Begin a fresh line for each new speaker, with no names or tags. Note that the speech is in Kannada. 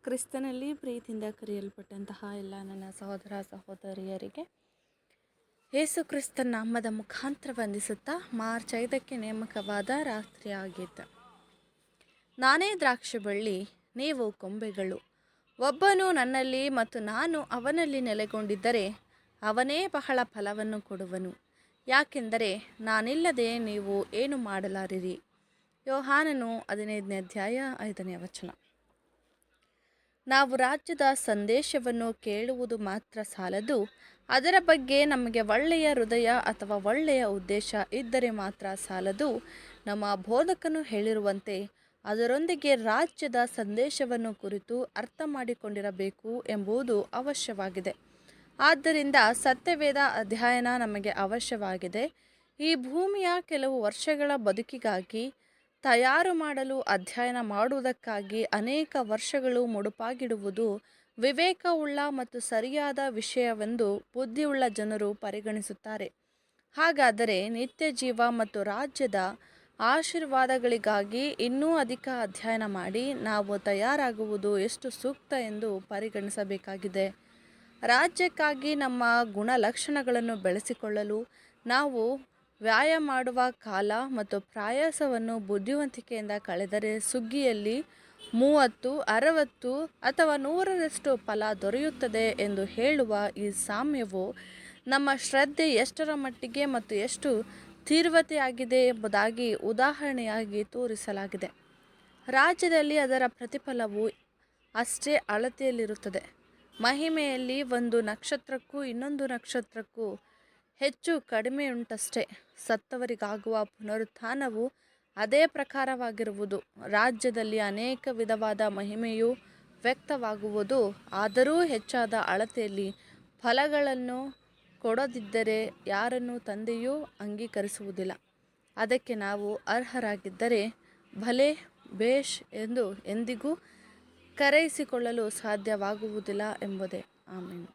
ಕ್ರಿಸ್ತನಲ್ಲಿ ಪ್ರೀತಿಯಿಂದ ಕರೆಯಲ್ಪಟ್ಟಂತಹ ಎಲ್ಲ ನನ್ನ ಸಹೋದರ ಸಹೋದರಿಯರಿಗೆ ಯೇಸು ಕ್ರಿಸ್ತನ ನಾಮದ ಮುಖಾಂತರ ವಂದಿಸುತ್ತಾ ಮಾರ್ಚ್ 5ಕ್ಕೆ ನೇಮಕವಾದ ರಾತ್ರಿ ಆಗಿತ್ತು. ನಾನೇ ದ್ರಾಕ್ಷಿ ಬಳ್ಳಿ, ನೀವು ಕೊಂಬೆಗಳು. ಒಬ್ಬನು ನನ್ನಲ್ಲಿ ಮತ್ತು ನಾನು ಅವನಲ್ಲಿ ನೆಲೆಗೊಂಡಿದ್ದರೆ ಅವನೇ ಬಹಳ ಫಲವನ್ನು ಕೊಡುವನು. ಯಾಕೆಂದರೆ ನಾನಿಲ್ಲದೆ ನೀವು ಏನು ಮಾಡಲಾರಿರಿ. ಯೋಹಾನನು 15ನೇ ಅಧ್ಯಾಯ 5ನೇ ವಚನ. ನಾವು ರಾಜ್ಯದ ಸಂದೇಶವನ್ನು ಕೇಳುವುದು ಮಾತ್ರ ಸಾಲದು, ಅದರ ಬಗ್ಗೆ ನಮಗೆ ಒಳ್ಳೆಯ ಹೃದಯ ಅಥವಾ ಒಳ್ಳೆಯ ಉದ್ದೇಶ ಇದ್ದರೆ ಮಾತ್ರ ಸಾಲದು. ನಮ್ಮ ಬೋಧಕನು ಹೇಳಿರುವಂತೆ ಅದರೊಂದಿಗೆ ರಾಜ್ಯದ ಸಂದೇಶವನ್ನು ಕುರಿತು ಅರ್ಥ ಮಾಡಿಕೊಂಡಿರಬೇಕು ಎಂಬುದು ಅವಶ್ಯವಾಗಿದೆ. ಆದ್ದರಿಂದ ಸತ್ಯವೇದ ಅಧ್ಯಯನ ನಮಗೆ ಅವಶ್ಯವಾಗಿದೆ. ಈ ಭೂಮಿಯ ಕೆಲವು ವರ್ಷಗಳ ಬದುಕಿಗಾಗಿ ತಯಾರು ಮಾಡಲು ಅಧ್ಯಯನ ಮಾಡುವುದಕ್ಕಾಗಿ ಅನೇಕ ವರ್ಷಗಳು ಮುಡುಪಾಗಿಡುವುದು ವಿವೇಕವುಳ್ಳ ಮತ್ತು ಸರಿಯಾದ ವಿಷಯವೆಂದು ಬುದ್ಧಿಯುಳ್ಳ ಜನರು ಪರಿಗಣಿಸುತ್ತಾರೆ. ಹಾಗಾದರೆ ನಿತ್ಯ ಜೀವ ಮತ್ತು ರಾಜ್ಯದ ಆಶೀರ್ವಾದಗಳಿಗಾಗಿ ಇನ್ನೂ ಅಧಿಕ ಅಧ್ಯಯನ ಮಾಡಿ ನಾವು ತಯಾರಾಗುವುದು ಎಷ್ಟು ಸೂಕ್ತ ಎಂದು ಪರಿಗಣಿಸಬೇಕಾಗಿದೆ. ರಾಜ್ಯಕ್ಕಾಗಿ ನಮ್ಮ ಗುಣಲಕ್ಷಣಗಳನ್ನು ಬೆಳೆಸಿಕೊಳ್ಳಲು ನಾವು ವ್ಯಾಯಾಮ ಮಾಡುವ ಕಾಲ ಮತ್ತು ಪ್ರಯಾಸವನ್ನು ಬುದ್ಧಿವಂತಿಕೆಯಿಂದ ಕಳೆದರೆ ಸುಗ್ಗಿಯಲ್ಲಿ 30, 60 ಅಥವಾ 100ರಷ್ಟು ಫಲ ದೊರೆಯುತ್ತದೆ ಎಂದು ಹೇಳುವ ಈ ಸಾಮ್ಯವು ನಮ್ಮ ಶ್ರದ್ಧೆ ಎಷ್ಟರ ಮಟ್ಟಿಗೆ ಮತ್ತು ಎಷ್ಟು ತೀವ್ರತೆಯಾಗಿದೆ ಎಂಬುದಾಗಿ ಉದಾಹರಣೆಯಾಗಿ ತೋರಿಸಲಾಗಿದೆ. ರಾಜ್ಯದಲ್ಲಿ ಅದರ ಪ್ರತಿಫಲವು ಅಷ್ಟೇ ಅಳತೆಯಲ್ಲಿರುತ್ತದೆ. ಮಹಿಮೆಯಲ್ಲಿ ಒಂದು ನಕ್ಷತ್ರಕ್ಕೂ ಇನ್ನೊಂದು ನಕ್ಷತ್ರಕ್ಕೂ ಹೆಚ್ಚು ಕಡಿಮೆಯುಂಟಷ್ಟೇ. ಸತ್ತವರಿಗಾಗುವ ಪುನರುತ್ಥಾನವು ಅದೇ ಪ್ರಕಾರವಾಗಿರುವುದು. ರಾಜ್ಯದಲ್ಲಿ ಅನೇಕ ವಿಧವಾದ ಮಹಿಮೆಯು ವ್ಯಕ್ತವಾಗುವುದು, ಆದರೂ ಹೆಚ್ಚಾದ ಅಳತೆಯಲ್ಲಿ ಫಲಗಳನ್ನು ಕೊಡದಿದ್ದರೆ ಯಾರನ್ನು ತಂದೆಯೂ ಅಂಗೀಕರಿಸುವುದಿಲ್ಲ. ಅದಕ್ಕೆ ನಾವು ಅರ್ಹರಾಗಿದ್ದರೆ ಭಲೆ ಬೇಷ್ ಎಂದು ಎಂದಿಗೂ ಕರೆಯಿಸಿಕೊಳ್ಳಲು ಸಾಧ್ಯವಾಗುವುದಿಲ್ಲ ಎಂಬುದೇ. ಆಮೆನ್.